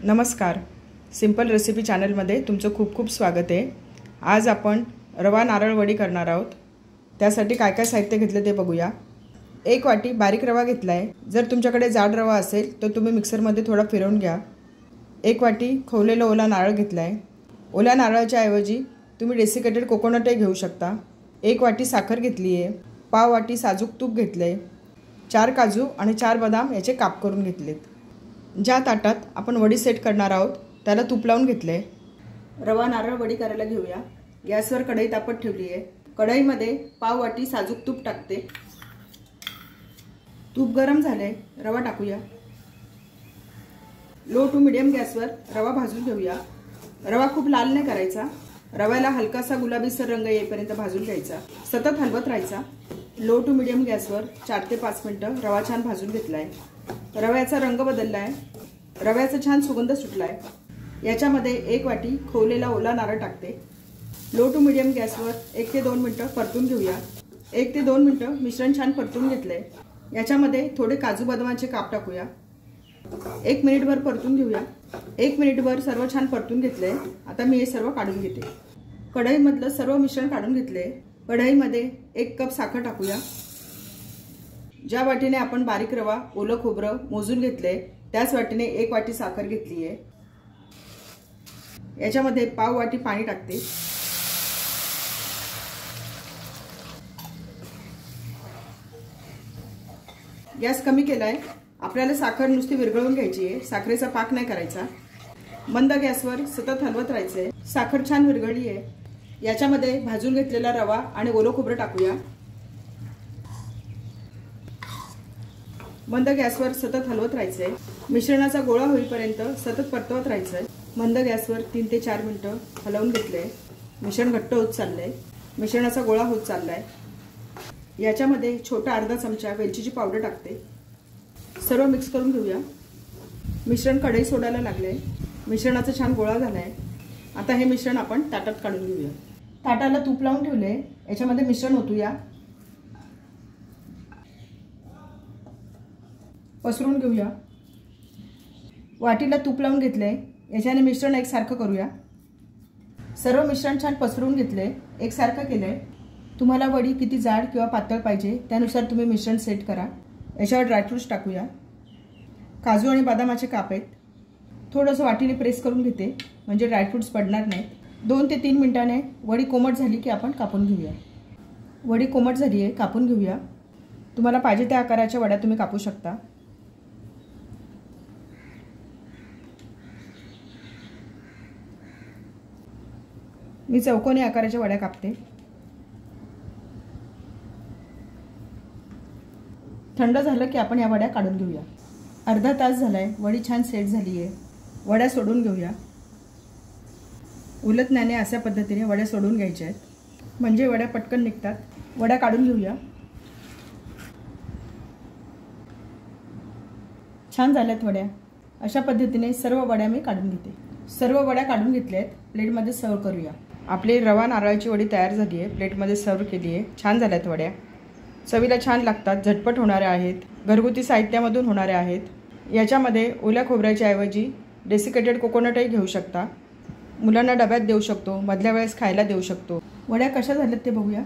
नमस्कार, simple recipe चॅनलमध्ये तुमचं खूप खूप स्वागत आहे। आज आपण रवा नारळ वडी करणार आहोत। त्यासाठी काय काय साहित्य घेतले ते बघूया। 1 वाटी बारीक रवा घेतला आहे। जर तुमच्याकडे जाड रवा असेल तर तुम्ही मिक्सरमध्ये थोडा फिरवून घ्या। 1 वाटी खवलेला ओला नारळ घेतला आहे। ओल्या नारळाच्या ऐवजी तुम्ही डेसिकेटेड कोकोनटही घेऊ शकता। 1 वाटी साखर घेतली आहे। पाव वाटी साजूक तूप घेतले। 4 काजू आणि 4 बदाम याचे काप करून घेतलेत। ज्या ताटात आपण वडी सेट करणार आहोत त्याला तूप लावून घेतले। रवा नारळ वडी करायला घेऊया। गॅसवर कढई तापत ठेवली आहे। कढईमध्ये पाव वाटी साजूक तूप टाकते। तूप गरम झाले, रवा टाकूया। लो टू मीडियम गॅसवर रवा भाजून घेऊया। रवा खूप लाल नाही करायचा, रव्याला हलकासा गुलाबीसर रंग येईपर्यंत भाजून घ्यायचा। सतत हलवत राहायचा। लो टू मीडियम गॅसवर 4 ते 5 मिनिटं रवा छान भाजून घेतलाय। रव्याचा रंग बदललाय, रव्याचा छान सुगंध सुटलाय। याच्यामध्ये 1 वाटी खवलेला ओला नारळ टाकते। लो टू मीडियम गॅसवर 1 ते 2 मिनिटं परतून घेऊया। 1 ते 2 मिनिटं मिश्रण छान परतून घेतलंय। याच्यामध्ये थोडे काजू बदामाचे काप टाकूया। 1 मिनिटभर परतून घेऊया। 1 मिनिटभर सर्व छान परतून घेतलंय। आता मी हे सर्व काढून घेते। कढईमधलं सर्व मिश्रण काढून घेतले। कढईमध्ये 1 कप साखर टाकूया। ज्या वाटीने आपण बारीक रवा ओलं खोबरं मोजून घेतले त्याच वाटीने 1 वाटी साखर घेतली आहे। याच्यामध्ये पाव वाटी पाणी टाकते। गॅस कमी केलाय। आपल्याला साखर नुसती विरघळून घ्यायची आहे, साखरेचा पाक नाही करायचा। मंद गॅसवर सतत हलवत राहायचंय। साखर छान विरघळली आहे। याच्यामध्ये भाजून घेतलेला रवा आणि ओलं खोबरं टाकूया। मंद गॅसवर सतत हलवत राहायचंय। मिश्रणाचा गोळा होईपर्यंत सतत परतवत राहायचंय। मंद गॅसवर 3 ते 4 मिनिटं हलवून घेतले। मिश्रण घट्ट होत चाललंय। मिश्रणाचा गोळा होत चाललाय। याच्यामध्ये छोटा अर्धा चमचा वेलचीची पावडर टाकते। सर्व मिक्स करून घेऊया। मिश्रण कढई सोडायला लागले। मिश्रणाचा छान गोळा झालाय। आता हे मिश्रण आपण ताटात काढून घेऊया। ताटाला तूप लावून ठेवले। याच्यामध्ये मिश्रण ओतूया। पसरून घेऊया। वाटीला तूप लावून घेतले। याच्याने मिश्रण एकसारखं करूया। सर्व मिश्रण छान पसरून घेतले, एकसारखं केलंय। तुम्हाला वडी किती जाड किंवा पातळ पाहिजे त्यानुसार तुम्ही मिश्रण सेट करा। याच्यावर ड्रायफ्रुट्स टाकूया। काजू आणि बदामाचे काप आहेत। थोडंसं वाटीने प्रेस करून घेते म्हणजे ड्रायफ्रुट्स पडणार नाहीत। 2 ते 3 मिनिटांनी वडी कोमट झाली की आपण कापून घेऊया। वडी कोमट झाली आहे, कापून घेऊया। तुम्हाला पाहिजे त्या आकाराच्या वड्या तुम्ही कापू शकता। मी चौकोनी आकाराच्या वड्या कापते। थंड झालं की आपण या वड्या काढून घेऊया। अर्धा तास झालाय, वडी छान सेट झाली आहे। वड्या सोडून घेऊया। उलटण्याने अशा पद्धतीने वड्या सोडून घ्यायच्या आहेत म्हणजे वड्या पटकन निघतात। वड्या काढून घेऊया। छान झाल्यात वड्या। अशा पद्धतीने सर्व वड्या मी काढून घेते। सर्व वड्या काढून घेतल्यात, प्लेटमध्ये सर्व करूया। आपली रवा नारळाची वडी तयार झाली आहे, प्लेटमध्ये सर्व केली आहे। छान झाल्यात वड्या, चवीला छान लागतात, झटपट होणाऱ्या आहेत, घरगुती साहित्यामधून होणाऱ्या आहेत। याच्यामध्ये ओल्या खोबऱ्याच्या ऐवजी डेसिकेटेड कोकोनटही घेऊ शकता। मुलांना डब्यात देऊ शकतो, मधल्या वेळेस खायला देऊ शकतो। वड्या कशा झाल्यात ते बघूया।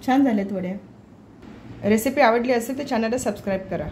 छान झाल्यात वड्या। रेसिपी आवडली असेल तर चॅनलला सबस्क्राईब करा।